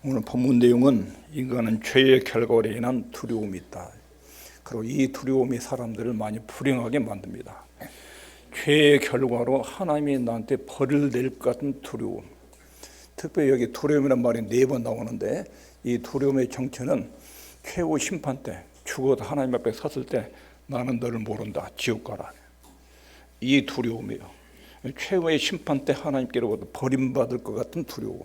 오늘 본문 내용은 인간은 죄의 결과로 인한 두려움이 있다. 그리고 이 두려움이 사람들을 많이 불행하게 만듭니다. 죄의 결과로 하나님이 나한테 벌을 낼 것 같은 두려움. 특별히 여기 두려움이라는 말이 4번 나오는데, 이 두려움의 정체는 최후 심판 때, 죽어도 하나님 앞에 섰을 때 나는 너를 모른다, 지옥 가라. 이 두려움이에요. 최후의 심판 때 하나님께로부터 버림받을 것 같은 두려움.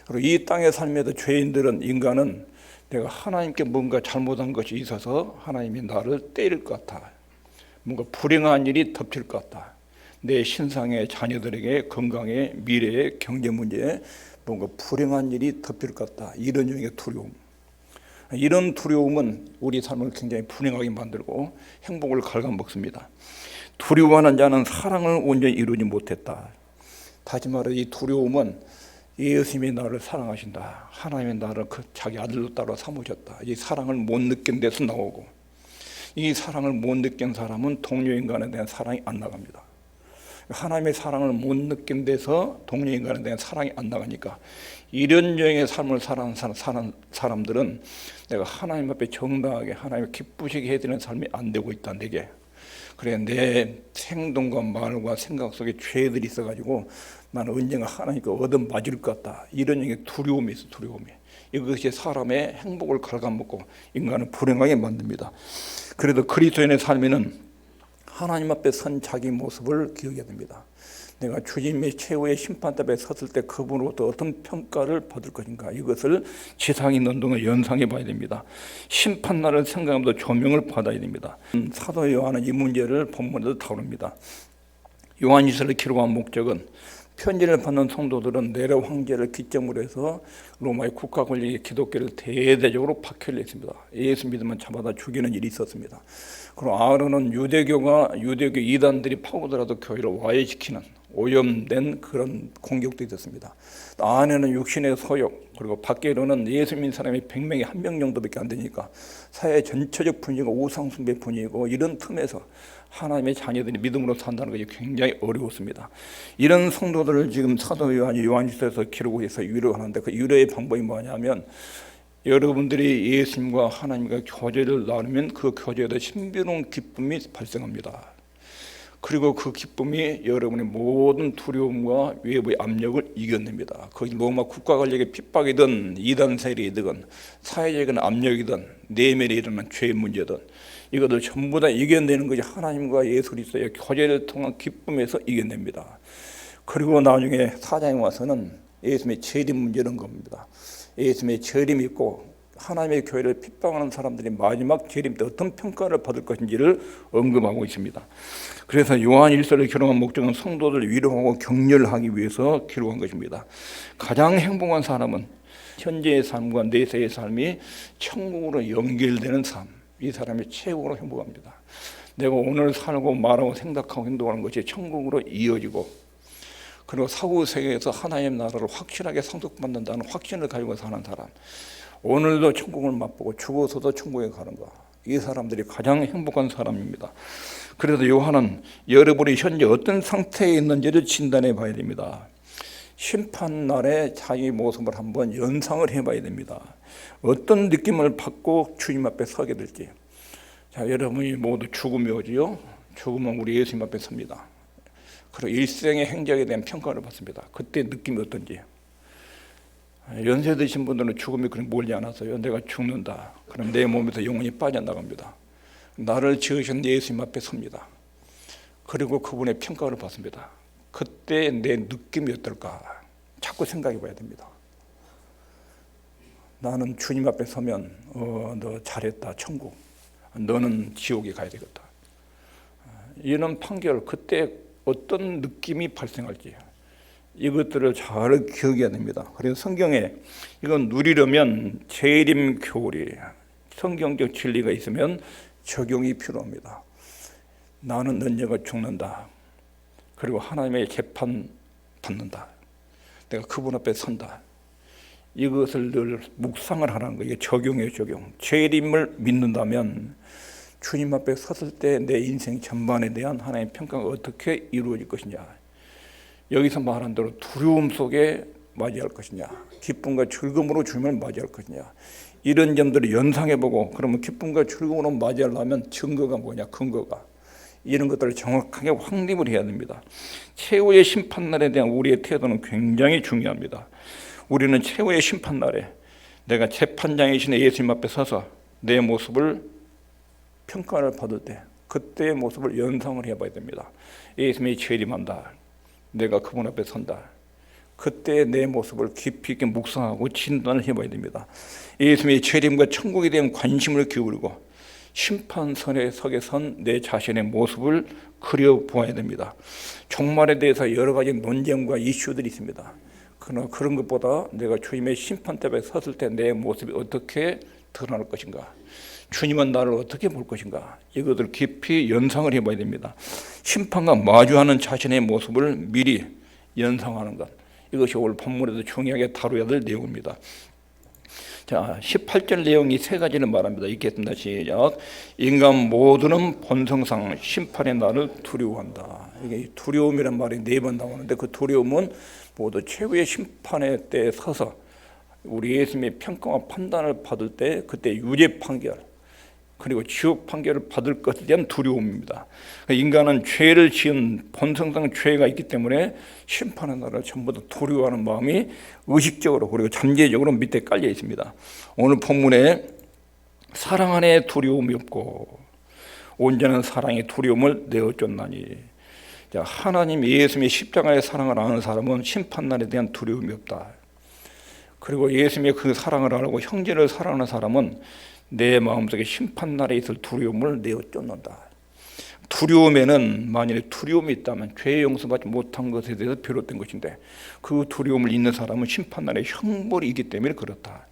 그리고 이 땅에 살면서 죄인들은, 인간은 내가 하나님께 뭔가 잘못한 것이 있어서 하나님이 나를 때릴 것 같아, 뭔가 불행한 일이 덮칠 것 같다, 내 신상의 자녀들에게 건강에, 미래에, 경제 문제에 뭔가 불행한 일이 덮칠 것 같다, 이런 유형의 두려움. 이런 두려움은 우리 삶을 굉장히 불행하게 만들고 행복을 갉아먹습니다. 두려워하는 자는 사랑을 온전히 이루지 못했다. 다시 말해, 이 두려움은 예수님이 나를 사랑하신다, 하나님이 나를 자기 아들로 따라 삼으셨다, 이 사랑을 못 느낀 데서 나오고, 이 사랑을 못 느낀 사람은 동료인간에 대한 사랑이 안 나갑니다. 하나님의 사랑을 못 느낀 데서 동료인간에 대한 사랑이 안 나가니까, 이런 유형의 삶을 사는 사람들은 내가 하나님 앞에 정당하게 하나님을 기쁘시게 해야 되는 삶이 안 되고 있다, 내게. 그래, 내 행동과 말과 생각 속에 죄들이 있어가지고 나는 언젠가 하나님께 얻어맞을 것 같다, 이런 유형의 두려움이 있어. 두려움이 이것이 사람의 행복을 갉아먹고 인간을 불행하게 만듭니다. 그래도 그리스도인의 삶에는 하나님 앞에 선 자기 모습을 기억해야 됩니다. 내가 주님의 최후의 심판대에 섰을 때 그분으로부터 어떤 평가를 받을 것인가, 이것을 지상에 있는 동안 연상해 봐야 됩니다. 심판날을 생각하면서 조명을 받아야 됩니다. 사도 요한은 이 문제를 본문에도 다룹니다. 요한일서를 기록한 목적은 편지를 받는 성도들은 네로 황제를 기점으로 해서 로마의 국가 권력이 기독교를 대대적으로 박해했습니다. 예수 믿으면 잡아다 죽이는 일이 있었습니다. 그리고 아론은 유대교 이단들이 파고들어도 교회를 와해시키는 오염된 그런 공격도 있었습니다. 안에는 육신의 소욕, 그리고 밖에로는 예수 믿는 사람이 100명에 1명 정도밖에 안 되니까 사회 전체적 분위기가 우상숭배 분위기고, 이런 틈에서 하나님의 자녀들이 믿음으로 산다는 것이 굉장히 어려웠습니다. 이런 성도들을 지금 사도 요한이 요한일서에서 기록해서 위로하는데, 그 위로의 방법이 뭐냐면, 여러분들이 예수님과 하나님과 교제를 나누면 그 교제에도 신비로운 기쁨이 발생합니다. 그리고 그 기쁨이 여러분의 모든 두려움과 외부의 압력을 이겨냅니다. 거기 로마 국가 권력의 핍박이든 이단 세력이든 사회적인 압력이든 내면에 일어난 죄의 문제든 이것을 전부 다 이겨내는 것이 하나님과 예수 그리스도의 교제를 통한 기쁨에서 이겨냅니다. 그리고 나중에 4장에 와서는 예수님의 재림 문제는 겁니다. 예수님의 재림이 있고 하나님의 교회를 핍박하는 사람들이 마지막 재림 때 어떤 평가를 받을 것인지를 언급하고 있습니다. 그래서 요한일서를 기록한 목적은 성도들을 위로하고 격려하기 위해서 기록한 것입니다. 가장 행복한 사람은 현재의 삶과 내세의 삶이 천국으로 연결되는 삶, 이 사람이 최고로 행복합니다. 내가 오늘 살고 말하고 생각하고 행동하는 것이 천국으로 이어지고, 그리고 사후 세계에서 하나님의 나라를 확실하게 상속받는다는 확신을 가지고 사는 사람, 오늘도 천국을 맛보고 죽어서도 천국에 가는 것, 이 사람들이 가장 행복한 사람입니다. 그래서 요한은 여러분이 현재 어떤 상태에 있는지를 진단해 봐야 됩니다. 심판날에 자기 모습을 한번 연상을 해봐야 됩니다. 어떤 느낌을 받고 주님 앞에 서게 될지. 자, 여러분이 모두 죽음이 오지요. 죽으면 우리 예수님 앞에 섭니다. 그리고 일생의 행적에 대한 평가를 받습니다. 그때 느낌이 어떤지. 연세 드신 분들은 죽음이 그렇게 멀지 않았어요. 내가 죽는다, 그럼 내 몸에서 영혼이 빠져나갑니다. 나를 지으신 예수님 앞에 섭니다. 그리고 그분의 평가를 받습니다. 그때 내 느낌이 어떨까 자꾸 생각해 봐야 됩니다. 나는 주님 앞에 서면 너 잘했다, 천국, 너는 지옥에 가야 되겠다, 이런 판결, 그때 어떤 느낌이 발생할지, 이것들을 잘 기억해야 됩니다. 그래서 성경에 이건 누리려면 재림 교리, 성경적 진리가 있으면 적용이 필요합니다. 나는 언젠가 죽는다, 그리고 하나님의 재판 받는다, 내가 그분 앞에 선다, 이것을 늘 묵상을 하라는 거예요. 이게 적용이에요, 적용. 재림을 믿는다면 주님 앞에 섰을 때 내 인생 전반에 대한 하나님의 평가가 어떻게 이루어질 것이냐, 여기서 말한 대로 두려움 속에 맞이할 것이냐, 기쁨과 즐거움으로 주님을 맞이할 것이냐, 이런 점들을 연상해보고 그러면 기쁨과 즐거움으로 맞이하려면 증거가 뭐냐, 근거가 이런 것들을 정확하게 확립을 해야 됩니다. 최후의 심판날에 대한 우리의 태도는 굉장히 중요합니다. 우리는 최후의 심판날에 내가 재판장이신 예수님 앞에 서서 내 모습을 평가를 받을 때 그때의 모습을 연상을 해봐야 됩니다. 예수님이 재림한다, 내가 그분 앞에 선다, 그때 내 모습을 깊이 있게 묵상하고 진단을 해봐야 됩니다. 예수님의 재림과 천국에 대한 관심을 기울이고 심판선에 서게 선 내 자신의 모습을 그려보아야 됩니다. 종말에 대해서 여러 가지 논쟁과 이슈들이 있습니다. 그러나 그런 것보다 내가 주님의 심판대에 섰을 때 내 모습이 어떻게 드러날 것인가, 주님은 나를 어떻게 볼 것인가, 이것을 깊이 연상을 해봐야 됩니다. 심판과 마주하는 자신의 모습을 미리 연상하는 것, 이것이 오늘 본문에도 중요하게 다루어야 될 내용입니다. 자, 18절 내용이 세 가지를 말합니다. 읽겠습니다. 시작. 인간 모두는 본성상 심판의 날을 두려워한다. 이게 두려움이란 말이 4번 나오는데 그 두려움은 모두 최후의 심판의 때에 서서 우리 예수님의 평가와 판단을 받을 때 그때 유죄 판결 그리고 지옥 판결을 받을 것에 대한 두려움입니다. 인간은 죄를 지은 본성상 죄가 있기 때문에 심판의 날을 전부 다 두려워하는 마음이 의식적으로 그리고 잠재적으로 밑에 깔려 있습니다. 오늘 본문에 사랑 안에 두려움이 없고 온전한 사랑의 두려움을 내어쫓나니, 하나님 예수님의 십자가의 사랑을 아는 사람은 심판날에 대한 두려움이 없다. 그리고 예수님의 그 사랑을 알고 형제를 사랑하는 사람은 내 마음속에 심판날에 있을 두려움을 내어쫓는다. 두려움에는 만일에 두려움이 있다면 죄 용서받지 못한 것에 대해서 비롯된 것인데 그 두려움을 잊는 사람은 심판날에 형벌이 있기 때문에 그렇다.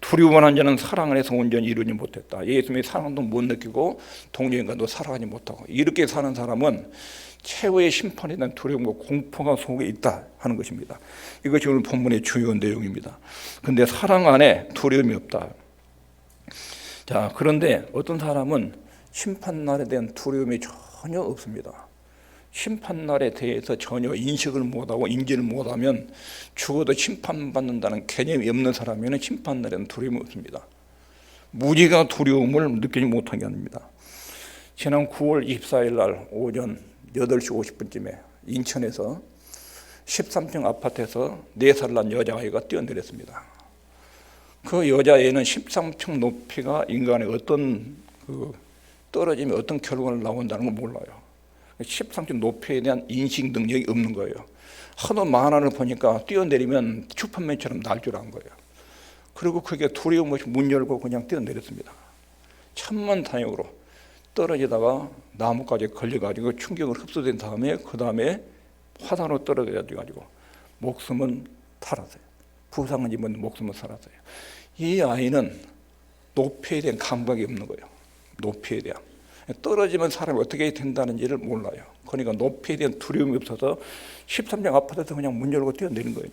두려워하는 자는 사랑 안에서 온전히 이루지 못했다. 예수님의 사랑도 못 느끼고 동료인간도 사랑하지 못하고 이렇게 사는 사람은 최후의 심판에 대한 두려움과 공포가 속에 있다 하는 것입니다. 이것이 오늘 본문의 주요 내용입니다. 그런데 사랑 안에 두려움이 없다. 자, 그런데 어떤 사람은 심판날에 대한 두려움이 전혀 없습니다. 심판날에 대해서 전혀 인식을 못하고 인지를 못하면 죽어도 심판받는다는 개념이 없는 사람에는 심판날에는 두려움이 없습니다. 무지가 두려움을 느끼지 못하게 합니다. 지난 9월 24일 날 오전 8시 50분쯤에 인천에서 13층 아파트에서 4살 난 여자아이가 뛰어내렸습니다. 그 여자애는 13층 높이가 인간의 어떤 떨어지면 어떤 결과를 나온다는 걸 몰라요. 13층 높이에 대한 인식 능력이 없는 거예요. 하도 만화를 보니까 뛰어내리면 슈퍼맨처럼 날 줄 안 거예요. 그리고 그게 두려움 없이 문 열고 그냥 뛰어내렸습니다. 천만 다행으로 떨어지다가 나무까지 걸려가지고 충격을 흡수된 다음에 그 다음에 화산으로 떨어져가지고 목숨은 살았어요. 부상은 입은 목숨은 살았어요. 이 아이는 높이에 대한 감각이 없는 거예요. 높이에 대한. 떨어지면 사람이 어떻게 된다는지를 몰라요. 그러니까 높이에 대한 두려움이 없어서 13층 아파트에서 그냥 문 열고 뛰어내린 거예요.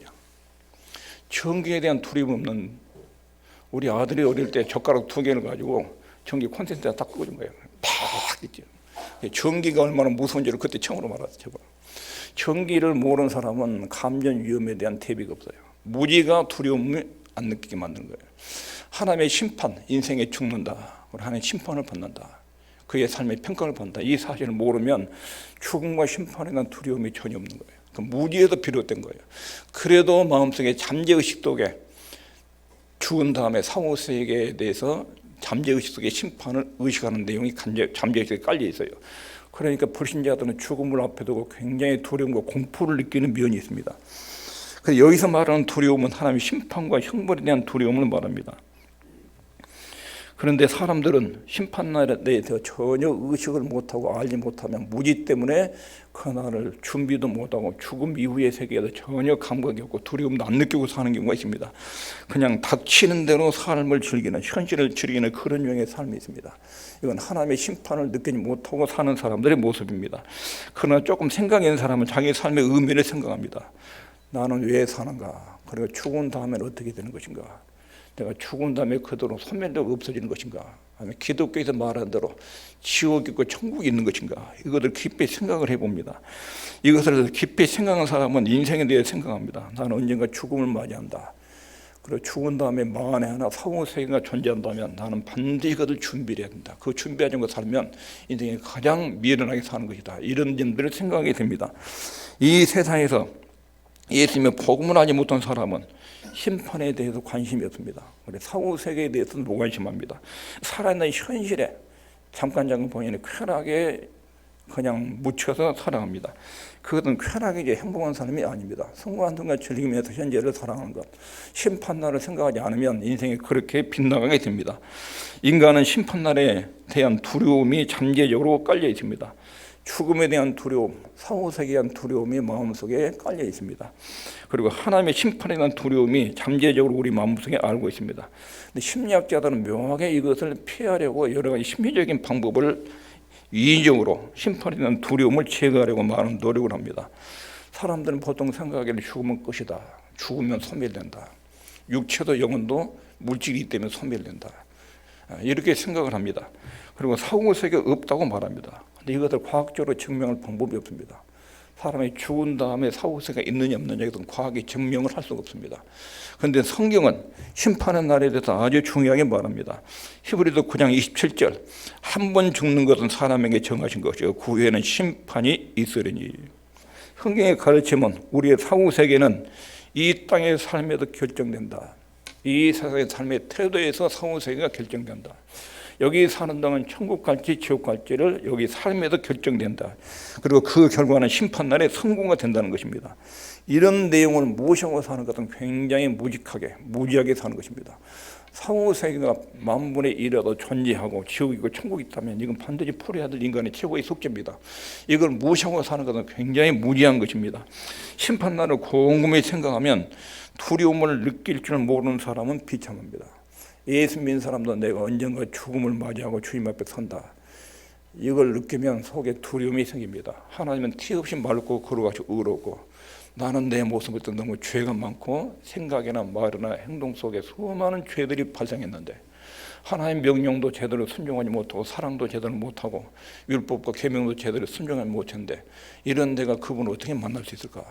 전기에 대한 두려움 없는 우리 아들이 어릴 때 젓가락 2개를 가지고 전기 콘센트에 딱 꽂은 거예요. 팍 있죠. 전기가 얼마나 무서운지를 그때 처음으로 알았어요. 전기를 모르는 사람은 감전 위험에 대한 대비가 없어요. 무지가 두려움을 안 느끼게 만드는 거예요. 하나님의 심판, 인생에 죽는다. 하나님의 심판을 받는다. 그의 삶의 평가를 받는다. 이 사실을 모르면 죽음과 심판에 대한 두려움이 전혀 없는 거예요. 그 무지에서 비롯된 거예요. 그래도 마음속에 잠재의식 속에 죽은 다음에 사후세계에 대해서 잠재의식 속에 심판을 의식하는 내용이 잠재의식에 깔려 있어요. 그러니까 불신자들은 죽음을 앞에 두고 굉장히 두려움과 공포를 느끼는 면이 있습니다. 그래서 여기서 말하는 두려움은 하나님의 심판과 형벌에 대한 두려움을 말합니다. 그런데 사람들은 심판날에 대해서 전혀 의식을 못하고 알지 못하면 무지 때문에 그날을 준비도 못하고 죽음 이후의 세계에서 전혀 감각이 없고 두려움도 안 느끼고 사는 경우가 있습니다. 그냥 닥치는 대로 삶을 즐기는, 현실을 즐기는 그런 유형의 삶이 있습니다. 이건 하나님의 심판을 느끼지 못하고 사는 사람들의 모습입니다. 그러나 조금 생각이 있는 사람은 자기 삶의 의미를 생각합니다. 나는 왜 사는가? 그리고 죽은 다음엔 어떻게 되는 것인가? 내가 죽은 다음에 그대로 소멸되고 없어지는 것인가? 아니면 기독교에서 말하는 대로 지옥이 있고 천국이 있는 것인가? 이것을 깊이 생각을 해봅니다. 이것을 깊이 생각하는 사람은 인생에 대해 생각합니다. 나는 언젠가 죽음을 맞이한다. 그리고 죽은 다음에 만에 하나 사후세계가 존재한다면 나는 반드시 그것을 준비해야 된다. 그 준비하지 않고 살면 인생에 가장 미련하게 사는 것이다. 이런 점들을 생각하게 됩니다. 이 세상에서 예수님의 복음을 알지 못한 사람은 심판에 대해서 관심이 없습니다. 사후세계에 대해서는 무관심합니다. 살아있는 현실에 잠깐 보이는 쾌락에 그냥 묻혀서 살아갑니다. 그것은 쾌락이 이제 행복한 사람이 아닙니다. 순간순간 즐기면서 현재를 살아가는 것. 심판날을 생각하지 않으면 인생이 그렇게 빗나가게 됩니다. 인간은 심판날에 대한 두려움이 잠재적으로 깔려 있습니다. 죽음에 대한 두려움, 사후세계에 대한 두려움이 마음속에 깔려 있습니다. 그리고 하나님의 심판에 대한 두려움이 잠재적으로 우리 마음속에 알고 있습니다. 근데 심리학자들은 묘하게 이것을 피하려고 여러 가지 심리적인 방법을 이의적으로 심판에 대한 두려움을 제거하려고 많은 노력을 합니다. 사람들은 보통 생각하기를 죽으면 끝이다. 죽으면 소멸된다. 육체도 영혼도 물질이기 때문에 소멸된다. 이렇게 생각을 합니다. 그리고 사후세계가 없다고 말합니다. 근데 이것을 과학적으로 증명할 방법이 없습니다. 사람이 죽은 다음에 사후세계가 있느냐 없느냐에 대해서 과학이 증명을 할 수가 없습니다. 그런데 성경은 심판의 날에 대해서 아주 중요하게 말합니다. 히브리서 9장 27절 한 번 죽는 것은 사람에게 정하신 것이요 그 후에는 심판이 있으리니. 성경의 가르침은 우리의 사후세계는 이 땅의 삶에도 결정된다. 이 세상의 삶의 태도에서 사후세계가 결정된다. 여기 사는 동안 천국 갈지 지옥 갈지를 여기 삶에서 결정된다. 그리고 그 결과는 심판날에 성공가 된다는 것입니다. 이런 내용을 무시하고 사는 것은 굉장히 무지하게 사는 것입니다. 사후세계가 만분의 1이라도 존재하고 지옥이 있고 천국이 있다면 이건 반드시 풀어야 될 인간의 최고의 숙제입니다. 이걸 무시하고 사는 것은 굉장히 무지한 것입니다. 심판날을 곰곰이 생각하면 두려움을 느낄 줄 모르는 사람은 비참합니다. 예수 믿는 사람도 내가 언젠가 죽음을 맞이하고 주님 앞에 선다. 이걸 느끼면 속에 두려움이 생깁니다. 하나님은 티없이 맑고 거룩하시 의롭고 나는 내 모습부터 너무 죄가 많고 생각이나 말이나 행동 속에 수많은 죄들이 발생했는데 하나님 명령도 제대로 순종하지 못하고 사랑도 제대로 못하고 율법과 계명도 제대로 순종하지 못했는데 이런 내가 그분을 어떻게 만날 수 있을까?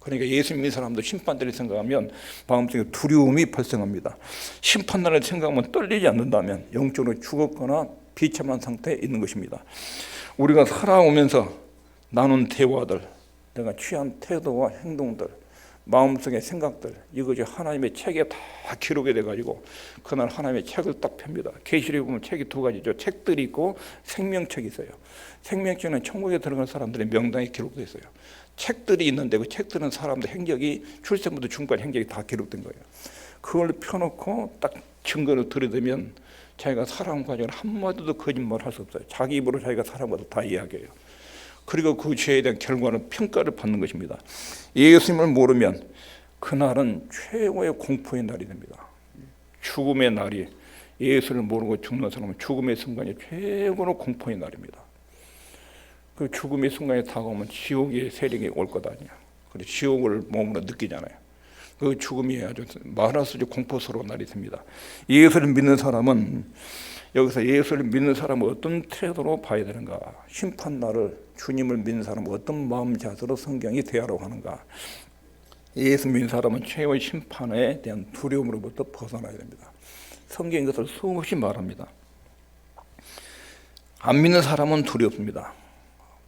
그러니까 예수 믿는 사람도 심판날을 생각하면 마음속에 두려움이 발생합니다. 심판날을 생각하면 떨리지 않는다면 영적으로 죽었거나 비참한 상태에 있는 것입니다. 우리가 살아오면서 나눈 대화들, 내가 취한 태도와 행동들, 마음속의 생각들 이것이 하나님의 책에 다 기록이 돼가지고 그날 하나님의 책을 딱 펴니다. 계시록에 보면 책이 두 가지죠. 책들이 있고 생명책이 있어요. 생명책은 천국에 들어간 사람들의 명단이 기록되어 있어요. 책들이 있는데 그 책들은 사람들 행적이 출생부터 중까지 행적이 다 기록된 거예요. 그걸 펴놓고 딱 증거를 들여다보면 자기가 살아온 과정을 한마디도 거짓말 할 수 없어요. 자기 입으로 자기가 살아온 것을 다 이야기해요. 그리고 그 죄에 대한 결과는 평가를 받는 것입니다. 예수님을 모르면 그날은 최고의 공포의 날이 됩니다. 죽음의 날이 예수를 모르고 죽는 사람은 죽음의 순간이 최고로 공포의 날입니다. 그 죽음의 순간에 다가오면 지옥의 세력이 올 것 아니야. 그래 지옥을 몸으로 느끼잖아요. 그 죽음이 아주 말할 수 없이 공포스러운 날이 됩니다. 예수를 믿는 사람은 여기서 예수를 믿는 사람은 어떤 태도로 봐야 되는가? 심판날을 주님을 믿는 사람은 어떤 마음 자세로 성경이 대하라고 하는가? 예수 믿는 사람은 최후의 심판에 대한 두려움으로부터 벗어나야 됩니다. 성경이 이것을 수없이 말합니다. 안 믿는 사람은 두렵습니다.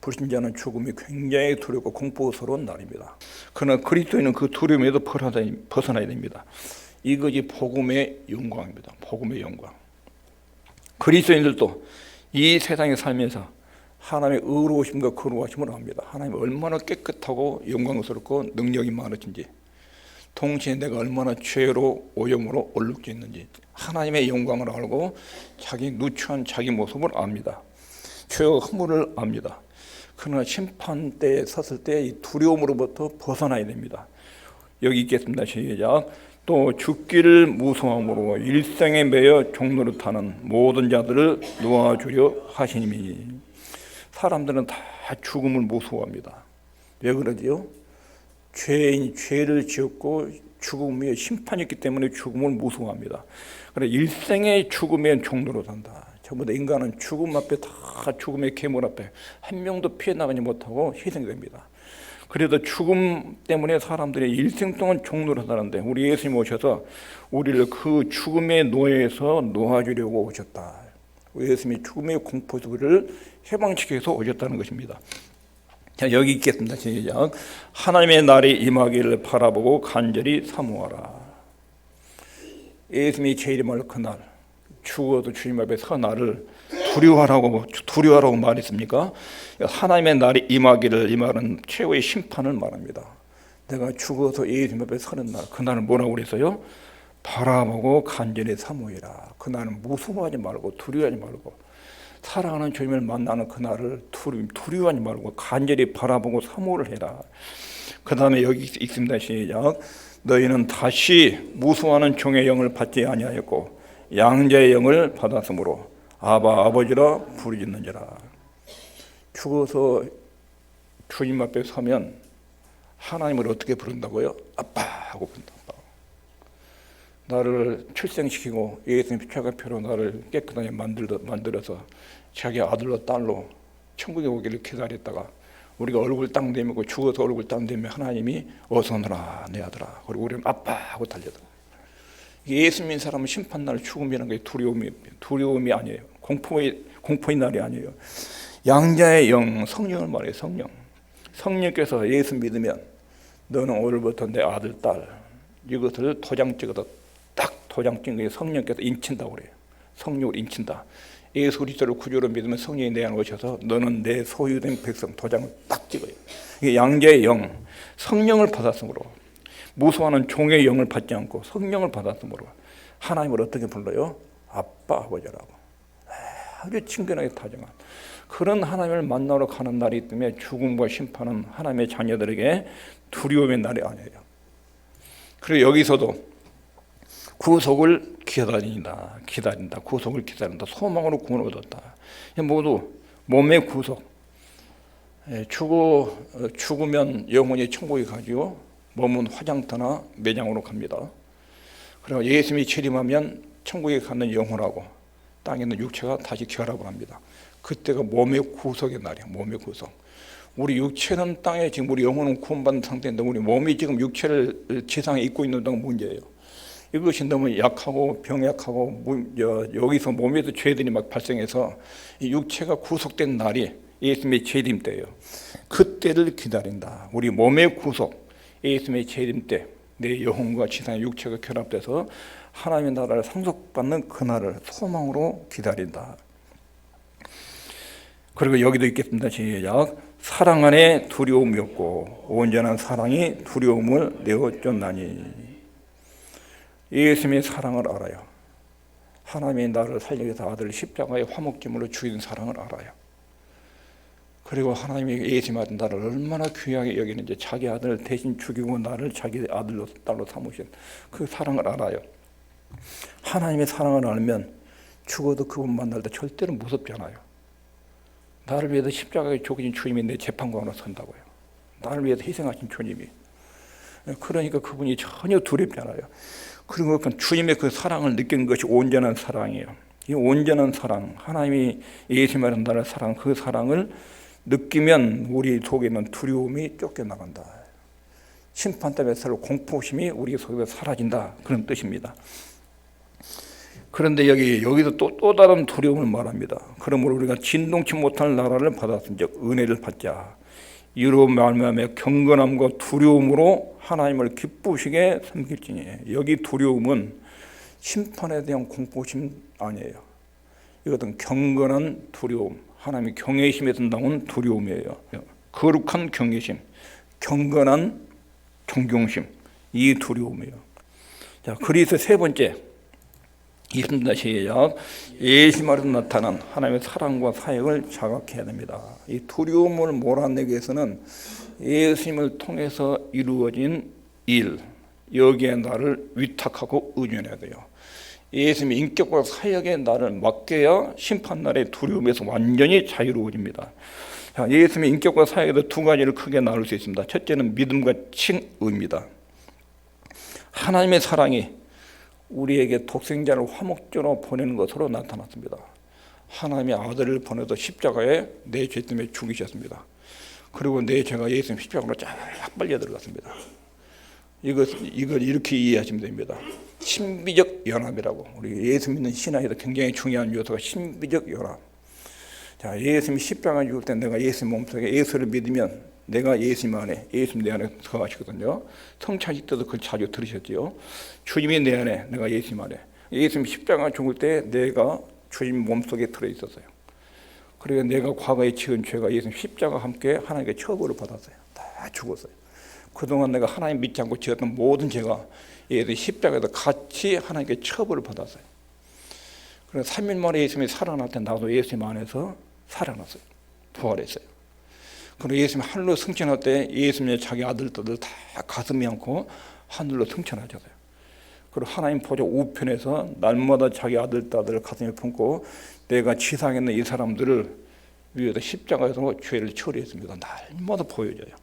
불신자는 죽음이 굉장히 두렵고 공포스러운 날입니다. 그러나 그리스도인은 그 두려움에도 벗어나야 됩니다. 이것이 복음의 영광입니다. 복음의 영광. 그리스도인들도 이 세상에 살면서 하나님의 의로우심과 거룩하심을 압니다. 하나님이 얼마나 깨끗하고 영광스럽고 능력이 많으신지, 동시에 내가 얼마나 죄로 오염으로 얼룩져 있는지 하나님의 영광을 알고 자기 누추한 자기 모습을 압니다. 죄와 허물을 압니다. 그러나 심판대에 섰을 때 이 두려움으로부터 벗어나야 됩니다. 여기 있겠습니다. 시작. 또 죽기를 무서워함으로 일생에 매여 종노릇하는 모든 자들을 놓아주려 하시니. 사람들은 다 죽음을 무서워합니다. 왜 그러지요? 죄를 지었고 죽음의 심판이 있기 때문에 죽음을 무서워합니다. 그래 일생의 죽음의 종로로 산다. 전부 다 인간은 죽음 앞에 다 죽음의 괴물 앞에 한 명도 피해 나가지 못하고 희생됩니다. 그래도 죽음 때문에 사람들이 일생 동안 종로로 사는데 우리 예수님 오셔서 우리를 그 죽음의 노예에서 놓아주려고 오셨다. 예수님이 죽음의 공포를 해방시키기 위해서 오셨다는 것입니다. 자, 여기 있겠습니다. 시작. 하나님의 날이 임하기를 바라보고 간절히 사모하라. 예수님이 재림할 그날, 죽어도 주님 앞에 서 나를 두려워하라고 말했습니까? 하나님의 날이 임하기를, 이 말은 최후의 심판을 말합니다. 내가 죽어서 예수님 앞에 서는 날, 그날은 뭐라고 그랬어요? 바라보고 간절히 사모해라. 그날은 무서워하지 말고 두려워하지 말고 사랑하는 주님을 만나는 그날을 두려워하지 말고 간절히 바라보고 사모를 해라. 그 다음에 여기 있습니다. 시작. 너희는 다시 무수하는 종의 영을 받지 아니하였고 양자의 영을 받았으므로 아바 아버지라 부르짖는지라. 죽어서 주님 앞에 서면 하나님을 어떻게 부른다고요? 아빠 하고 부른다. 나를 출생시키고 예수님 십자가표로 나를 깨끗하게 만들어서 자기 아들로 딸로 천국에 오기를 기다렸다가 우리가 얼굴 땅 대미고 죽어서 얼굴 땅 대면 하나님이 어서 오너라 내 아들아. 그리고 우리는 아빠 하고 달려들어. 예수 믿는 사람은 심판날 죽음이라는 게 두려움이 아니에요. 공포의 날이 아니에요. 양자의 영, 성령을 말해요. 성령께서 예수 믿으면 너는 오늘부터 내 아들, 딸. 이것을 도장 찍어서 딱 도장 찍은 게 성령께서 인친다고 그래요. 성령을 인친다. 예수 그리스도를 구주로 믿으면 성령이 내 안에 오셔서 너는 내 소유된 백성, 도장을 딱 찍어요. 이게 양자의 영, 성령을 받았으므로, 무수하는 종의 영을 받지 않고 성령을 받았으므로 하나님을 어떻게 불러요? 아빠 아버지라고. 아주 친근하게 다정한 그런 하나님을 만나러 가는 날이 있다면 죽음과 심판은 하나님의 자녀들에게 두려움의 날이 아니에요. 그리고 여기서도 구속을 기다린다. 구속을 기다린다. 소망으로 구원을 얻었다. 모두 몸의 구속. 죽으면 영혼이 천국에 가지고 몸은 화장터나 매장으로 갑니다. 그리고 예수님이 재림하면 천국에 가는 영혼하고 땅에 있는 육체가 다시 결합을 합니다. 그때가 몸의 구속의 날이에요. 몸의 구속. 우리 육체는 땅에 지금 우리 영혼은 구원받은 상태인데 우리 몸이 지금 육체를 지상에 입고 있는 건 문제예요. 이것이 너무 약하고 병약하고 여기서 몸에서 죄들이 막 발생해서 이 육체가 구속된 날이 예수님의 재림 때예요. 그때를 기다린다. 우리 몸의 구속, 예수님의 재림 때 내 영혼과 지상의 육체가 결합돼서 하나님의 나라를 상속받는 그날을 소망으로 기다린다. 그리고 여기도 있겠습니다. 시작. 사랑 안에 두려움이 없고 온전한 사랑이 두려움을 내어쫓나니. 예수님의 사랑을 알아요. 하나님이 나를 살리기 위해서 아들을 십자가의 화목제물로 죽인 사랑을 알아요. 그리고 하나님이 예수님의 나를 얼마나 귀하게 여기는지 자기 아들을 대신 죽이고 나를 자기 아들로 딸로 삼으신 그 사랑을 알아요. 하나님의 사랑을 알면 죽어도 그분 만날 때 절대로 무섭지 않아요. 나를 위해서 십자가에 죽으신 주님이 내 재판관으로 선다고요. 나를 위해서 희생하신 주님이. 그러니까 그분이 전혀 두렵지 않아요. 그리고 주님의 그 사랑을 느끼는 것이 온전한 사랑이에요. 이 온전한 사랑, 하나님이 예수님을 나를 사랑, 그 사랑을 느끼면 우리 속에 있는 두려움이 쫓겨나간다. 심판 때문에 서로 공포심이 우리 속에서 사라진다. 그런 뜻입니다. 그런데 여기서 또 다른 두려움을 말합니다. 그러므로 우리가 진동치 못할 나라를 받았은즉 은혜를 받자. 이로 말미암아 경건함과 두려움으로 하나님을 기쁘시게 섬길지니. 여기 두려움은 심판에 대한 공포심 아니에요. 이것은 경건한 두려움, 하나님의 경외심에서 나온 두려움이에요. 거룩한 경외심, 경건한 존경심, 이 두려움이에요. 자, 그래서 세 번째 있습니다. 시작. 예수님으로 나타난 하나님의 사랑과 사역을 자각해야 됩니다. 이 두려움을 몰아내기 위해서는 예수님을 통해서 이루어진 일, 여기에 나를 위탁하고 의존해야 돼요. 예수님의 인격과 사역에 나를 맡겨야 심판날의 두려움에서 완전히 자유로워집니다. 자, 예수님의 인격과 사역에서 두 가지를 크게 나눌 수 있습니다. 첫째는 믿음과 칭의입니다. 하나님의 사랑이 우리에게 독생자를 화목제로 보내는 것으로 나타났습니다. 하나님의 아들을 보내서 십자가에 내 죄 때문에 죽이셨습니다. 그리고 내 죄가 예수님 십자가로 쫙 빨려 들어갔습니다. 이걸 이렇게 이해하시면 됩니다. 신비적 연합이라고. 우리 예수 믿는 신앙에서 굉장히 중요한 요소가 신비적 연합. 자, 예수님이 십자가에 죽을 때 내가 예수님 몸속에 예수를 믿으면 내가 예수님 안에, 예수님 내 안에 거하시거든요. 성찬식 때도 그걸 자주 들으셨지요. 주님이 내 안에, 내가 예수님 안에. 예수님 십자가에 죽을 때 내가 주님 몸속에 들어있었어요. 그리고 내가 과거에 지은 죄가 예수님 십자가와 함께 하나님께 처벌을 받았어요. 다 죽었어요. 그동안 내가 하나님 믿지 않고 지었던 모든 죄가 예수님 십자가에서 같이 하나님께 처벌을 받았어요. 그래서 3일 만에 예수님이 살아날 때 나도 예수님 안에서 살아났어요. 부활했어요. 그리고 예수님이 하늘로 승천할 때 예수님의 자기 아들들 다 가슴이 않고 하늘로 승천하셨어요. 그리고 하나님 보좌 우편에서 날마다 자기 아들들을 가슴에 품고 내가 지상에 있는 이 사람들을 위에서 십자가에서 죄를 처리했습니다. 날마다 보여져요.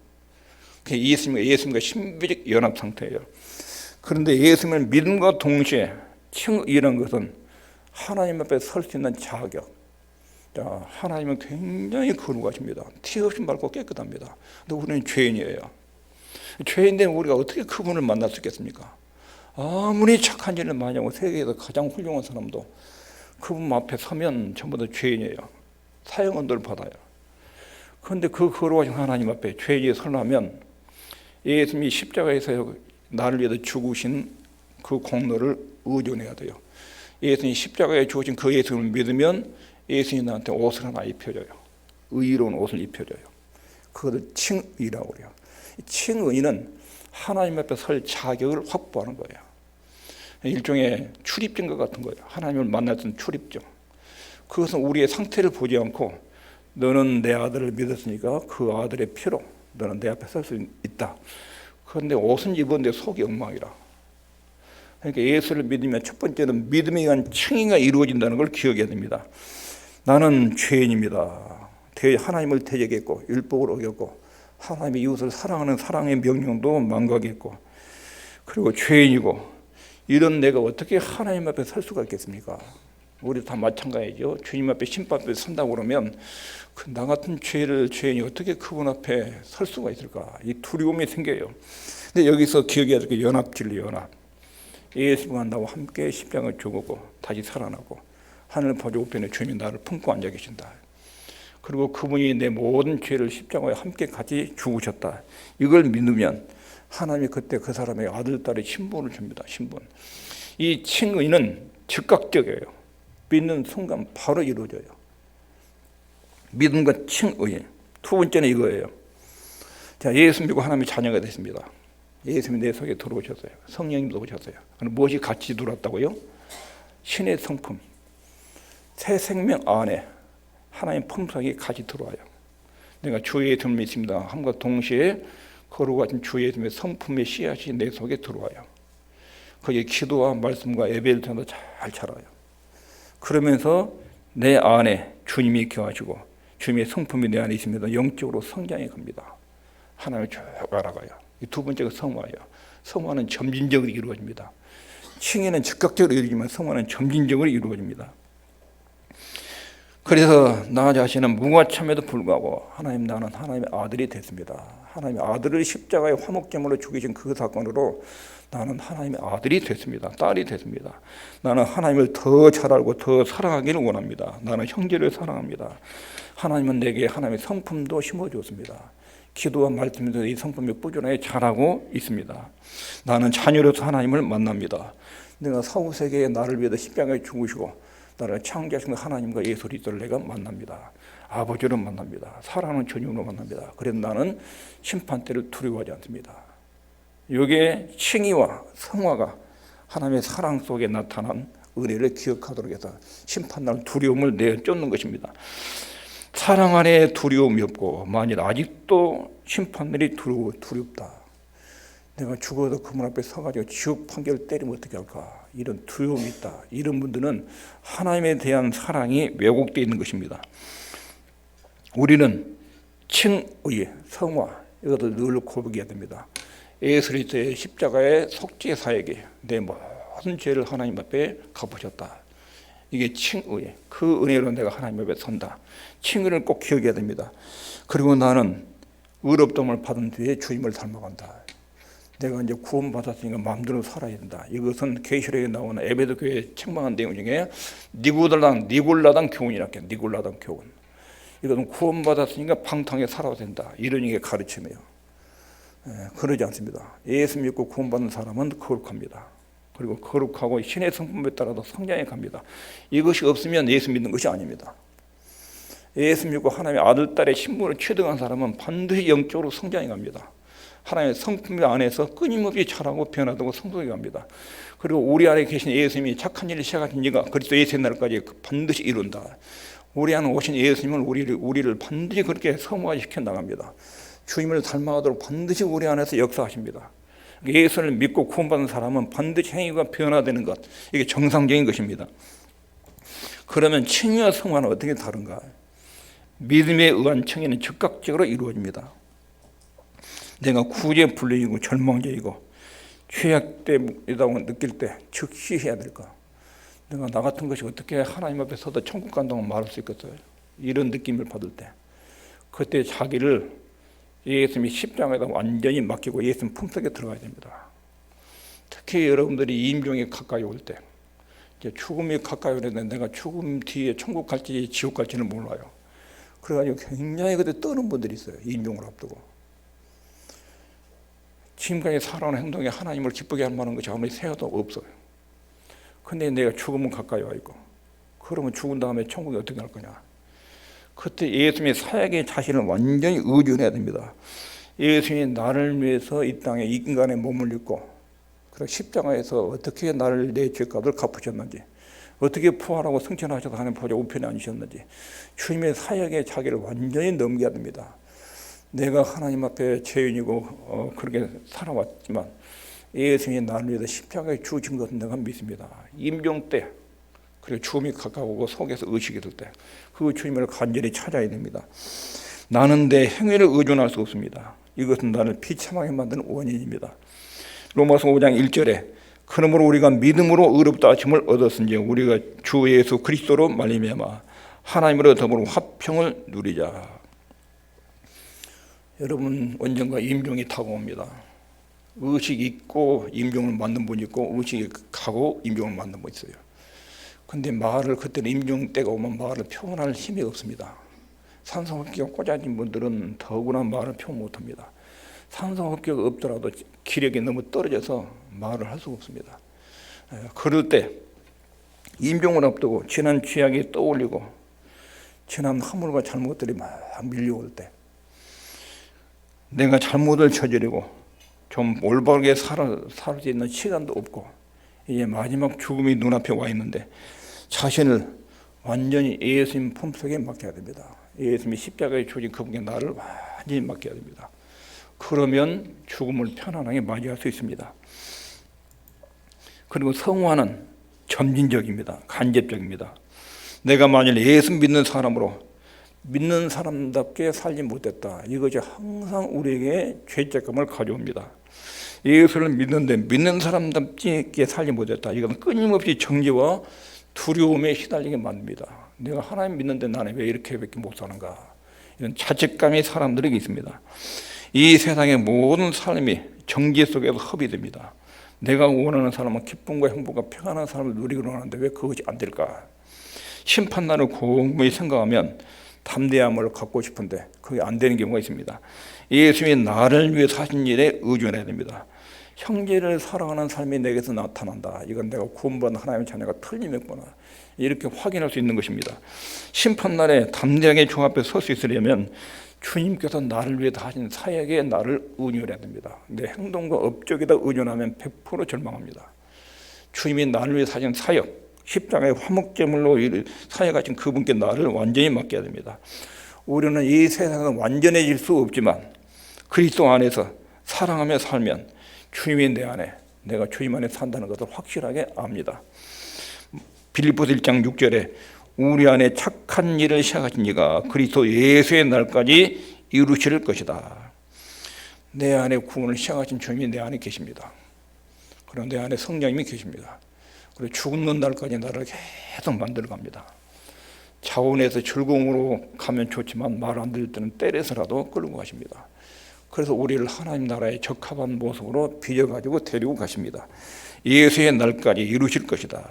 예수님과 신비적 연합 상태예요. 그런데 예수님을 믿음과 동시에 칭의라는 것은 하나님 앞에 설 수 있는 자격. 자, 하나님은 굉장히 거룩하십니다. 티 없이 맑고 깨끗합니다. 근데 우리는 죄인이에요. 죄인된 우리가 어떻게 그분을 만날 수 있겠습니까? 아무리 착한 일을 많이 하고 세계에서 가장 훌륭한 사람도 그분 앞에 서면 전부 다 죄인이에요. 사형언도를 받아요. 그런데 그 거룩하신 하나님 앞에 죄인이 서려면 예수님이 십자가에서 나를 위해서 죽으신 그 공로를 의존해야 돼요. 예수님이 십자가에 죽으신 그 예수님을 믿으면 예수님이 나한테 옷을 하나 입혀줘요. 의로운 옷을 입혀줘요. 그것을 칭의라고 그래요. 칭의는 하나님 앞에 설 자격을 확보하는 거예요. 일종의 출입증과 같은 거예요. 하나님을 만났던 출입증. 그것은 우리의 상태를 보지 않고 너는 내 아들을 믿었으니까 그 아들의 피로 너는 내 앞에 설 수 있다. 그런데 옷은 입었는데 속이 엉망이라. 그러니까 예수를 믿으면 첫 번째는 믿음에 의한 칭의가 이루어진다는 걸 기억해야 됩니다. 나는 죄인입니다. 하나님을 대적했고 율법을 어겼고 하나님의 이웃을 사랑하는 사랑의 명령도 망각했고 그리고 죄인이고 이런 내가 어떻게 하나님 앞에 설 수가 있겠습니까? 우리 다 마찬가지죠. 주님 앞에 심판 앞에 선다고 그러면 나 같은 죄인이 어떻게 그분 앞에 설 수가 있을까? 이 두려움이 생겨요. 근데 여기서 기억해야 될 게 연합 진리 연합. 예수가 나와 함께 십자가에 죽었고 다시 살아나고 하늘 보좌 우편에 주님이 나를 품고 앉아 계신다. 그리고 그분이 내 모든 죄를 십자가에 함께 같이 죽으셨다. 이걸 믿으면 하나님이 그때 그 사람의 아들, 딸의 신분을 줍니다. 신분. 이 칭의는 즉각적이에요. 믿는 순간 바로 이루어져요. 믿음과 칭의. 두 번째는 이거예요. 자, 예수 믿고 하나님의 자녀가 됐습니다. 예수님이 내 속에 들어오셨어요. 성령님도 오셨어요. 그럼 무엇이 같이 들어왔다고요? 신의 성품. 새 생명 안에 하나님 품성이 같이 들어와요. 내가 주 예수를 믿습니다 함과 동시에 거룩하신 주 예수님의 성품의 씨앗이 내 속에 들어와요. 거기에 기도와 말씀과 예배를 통해서 잘 자라요. 그러면서 내 안에 주님이 거하시고 주님의 성품이 내 안에 있습니다. 영적으로 성장해 갑니다. 하나님을 쭉 알아가요. 이 두 번째가 성화예요. 성화는 점진적으로 이루어집니다. 칭의는 즉각적으로 이루어지지만 성화는 점진적으로 이루어집니다. 그래서 나 자신은 무과참에도 불구하고 하나님 나는 하나님의 아들이 됐습니다. 하나님의 아들을 십자가의 화목제물로 죽이신 그 사건으로 나는 하나님의 아들이 됐습니다. 딸이 됐습니다. 나는 하나님을 더 잘 알고 더 사랑하기를 원합니다. 나는 형제를 사랑합니다. 하나님은 내게 하나님의 성품도 심어주었습니다. 기도와 말씀에서 이 성품이 꾸준하게 자라고 있습니다. 나는 자녀로서 하나님을 만납니다. 내가 사후세계에 나를 위해서 십자가에 죽으시고 나를 창조하신 하나님과 예수 그리스도를 내가 만납니다. 아버지로 만납니다. 사랑하는 주님으로 만납니다. 그래서 나는 심판 때를 두려워하지 않습니다. 이게 칭의와 성화가 하나님의 사랑 속에 나타난 은혜를 기억하도록 해서 심판날 두려움을 내쫓는 것입니다. 사랑 안에 두려움이 없고 만일 아직도 심판날이 두렵다. 내가 죽어도 그분 앞에 서가지고 지옥 판결을 때리면 어떻게 할까? 이런 두려움이 있다. 이런 분들은 하나님에 대한 사랑이 왜곡되어 있는 것입니다. 우리는 칭의, 성화 이것을 늘 고백해야 됩니다. 예수 그리스도의 십자가의 속죄 사역에 내 모든 죄를 하나님 앞에 갚으셨다. 이게 칭의, 그 은혜로 내가 하나님 앞에 선다. 칭의를 꼭 기억해야 됩니다. 그리고 나는 의롭다함을 받은 뒤에 주님을 닮아간다. 내가 이제 구원받았으니까 마음대로 살아야 된다. 이것은 계시록에 나오는 에베소 교회의 책망한 내용 중에 니골라당 교훈이라고 해요. 니골라당 교훈. 이것은 구원받았으니까 방탕하게 살아야 된다. 이런 게 가르침이에요. 그러지 않습니다. 예수 믿고 구원받는 사람은 거룩합니다. 그리고 거룩하고 신의 성품에 따라서 성장해 갑니다. 이것이 없으면 예수 믿는 것이 아닙니다. 예수 믿고 하나님의 아들, 딸의 신분을 취득한 사람은 반드시 영적으로 성장해 갑니다. 하나님의 성품 안에서 끊임없이 자라고 변화되고 성숙해 갑니다. 그리고 우리 안에 계신 예수님이 착한 일을 시작하신 이가 그리스도 예수의 날까지 반드시 이룬다. 우리 안에 오신 예수님은 우리를 반드시 그렇게 성화시켜 나갑니다. 주님을 닮아가도록 반드시 우리 안에서 역사하십니다. 예수를 믿고 구원받은 사람은 반드시 행위가 변화되는 것, 이게 정상적인 것입니다. 그러면 칭의와 성화는 어떻게 다른가? 믿음에 의한 칭의는 즉각적으로 이루어집니다. 내가 구제 불능이고 절망적이고 죄악되다고 느낄 때 즉시 해야 될까? 내가 나 같은 것이 어떻게 하나님 앞에 서도 천국 간다고 말할 수 있겠어요? 이런 느낌을 받을 때 그때 자기를 예수님이 십자가에다 완전히 맡기고 예수님 품속에 들어가야 됩니다. 특히 여러분들이 임종에 가까이 올 때, 이제 죽음이 가까이 오는데 내가 죽음 뒤에 천국 갈지 지옥 갈지는 몰라요. 그래가지고 굉장히 그때 떠는 분들이 있어요. 임종을 앞두고. 지금까지 살아온 행동에 하나님을 기쁘게 할 만한 것이 아무리 생각도 없어요. 근데 내가 죽으면 가까이 와 있고, 그러면 죽은 다음에 천국에 어떻게 갈 거냐? 그때 예수님의 사역의 자신을 완전히 의존해야 됩니다. 예수님이 나를 위해서 이 땅에 인간의 몸을 입고 그리고 십자가에서 어떻게 나를 내 죄값을 갚으셨는지, 어떻게 부활하고 승천하셔서 하나님 보좌 우편에 앉으셨는지 주님의 사역의 자기를 완전히 넘겨야 됩니다. 내가 하나님 앞에 죄인이고 그렇게 살아왔지만 예수님이 나를 위해서 십자가에 죽으신 것은 내가 믿습니다. 임종 때 그리고 죽음이 가까우고 속에서 의식이 들 때 그 주님을 간절히 찾아야 됩니다. 나는 내 행위를 의존할 수 없습니다. 이것은 나를 비참하게 만드는 원인입니다. 로마서 5장 1절에 그러므로 우리가 믿음으로 의롭다 하심을 얻었은지 우리가 주 예수 그리스도로 말미암아 하나님으로 더불어 화평을 누리자. 여러분, 언젠가 임종이 다가옵니다. 의식이 있고 임종을 맞는 분이 있고 의식이 가고 임종을 맞는 분이 있어요. 근데 말을 그때는 임종 때가 오면 말을 표현할 힘이 없습니다. 산소호흡기가 꽂아진 분들은 더구나 말을 표현 못합니다. 산소호흡기가 없더라도 기력이 너무 떨어져서 말을 할 수가 없습니다. 그럴 때 임종을 앞두고 지난 죄악이 떠올리고 지난 허물과 잘못들이 막 밀려올 때 내가 잘못을 저지르고 좀 올바르게 살 수 있는 시간도 없고 이제 마지막 죽음이 눈앞에 와 있는데 자신을 완전히 예수님 품속에 맡겨야 됩니다. 예수님이 십자가에 죽으신 그분께 나를 완전히 맡겨야 됩니다. 그러면 죽음을 편안하게 맞이할 수 있습니다. 그리고 성화는 점진적입니다. 간접적입니다. 내가 만일 예수 믿는 사람으로 믿는 사람답게 살지 못했다. 이것이 항상 우리에게 죄책감을 가져옵니다. 예수를 믿는데 믿는 사람답게 살지 못했다. 이건 끊임없이 정죄와 두려움에 시달리게 만듭니다. 내가 하나님 믿는데 나는 왜 이렇게밖에 못 사는가? 이런 자책감이 사람들에게 있습니다. 이 세상의 모든 삶이 정죄 속에서 허비됩니다. 내가 원하는 사람은 기쁨과 행복과 평안한 삶을 누리기로 하는데 왜 그것이 안 될까? 심판날을 곰곰이 생각하면 담대함을 갖고 싶은데 그게 안 되는 경우가 있습니다. 예수님이 나를 위해 사신 일에 의존해야 됩니다. 형제를 사랑하는 삶이 내게서 나타난다. 이건 내가 구원받은 하나님의 자녀가 틀림없구나. 이렇게 확인할 수 있는 것입니다. 심판날에 담대하게 주 앞에 설 수 있으려면 주님께서 나를 위해 하신 사역에 나를 의존해야 됩니다. 내 행동과 업적에다 의존하면 100% 절망합니다. 주님이 나를 위해 하신 사역, 십자가의 화목제물로 사역하신 그분께 나를 완전히 맡겨야 됩니다. 우리는 이 세상은 완전해질 수 없지만 그리스도 안에서 사랑하며 살면 주님이 내 안에, 내가 주님 안에 산다는 것을 확실하게 압니다. 빌립보서 1장 6절에 우리 안에 착한 일을 시작하신 이가 그리스도 예수의 날까지 이루실 것이다. 내 안에 구원을 시작하신 주님이 내 안에 계십니다. 그리고 내 안에 성령님이 계십니다. 그리고 죽는 날까지 나를 계속 만들어갑니다. 자원에서 즐거움으로 가면 좋지만 말 안 들을 때는 때려서라도 끌고 가십니다. 그래서 우리를 하나님 나라에 적합한 모습으로 빚어가지고 데리고 가십니다. 예수의 날까지 이루실 것이다.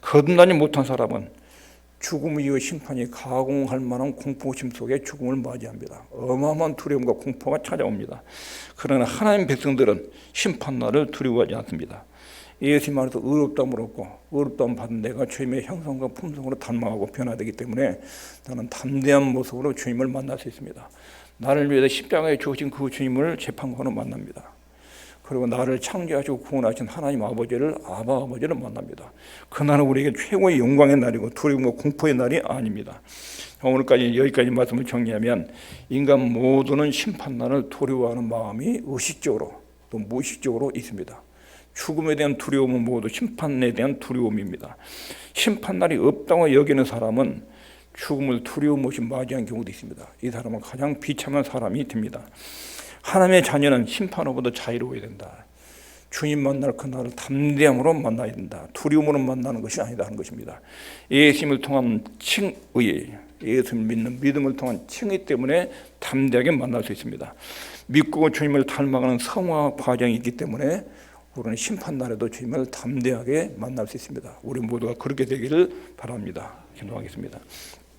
거듭나지 못한 사람은 죽음 이후 심판이 가공할 만한 공포심 속에 죽음을 맞이합니다. 어마어마한 두려움과 공포가 찾아옵니다. 그러나 하나님 백성들은 심판날을 두려워하지 않습니다. 예수님 안에서 의롭다함을 얻고 의롭다함 받은 내가 주님의 형상과 품성으로 닮아가고 변화되기 때문에 나는 담대한 모습으로 주님을 만날 수 있습니다. 나를 위해서 십자가에 죽으신 그 주님을 재판관으로 만납니다. 그리고 나를 창조하시고 구원하신 하나님 아버지를 만납니다. 그날은 우리에게 최고의 영광의 날이고 두려움과 공포의 날이 아닙니다. 오늘까지 여기까지 말씀을 정리하면 인간 모두는 심판날을 두려워하는 마음이 의식적으로 또 무의식적으로 있습니다. 죽음에 대한 두려움은 모두 심판에 대한 두려움입니다. 심판날이 없다고 여기는 사람은 죽음을 두려움 없이 맞이한 경우도 있습니다. 이 사람은 가장 비참한 사람이 됩니다. 하나님의 자녀는 심판으로부터 자유로워야 된다. 주님 만날 그날을 담대함으로 만나야 된다. 두려움으로 만나는 것이 아니다 하는 것입니다. 예수님을 통한 칭의, 예수를 믿는 믿음을 통한 칭의 때문에 담대하게 만날 수 있습니다. 믿고 주님을 닮아가는 성화 과정이 있기 때문에 우리는 심판날에도 주님을 담대하게 만날 수 있습니다. 우리 모두가 그렇게 되기를 바랍니다. 기도하겠습니다.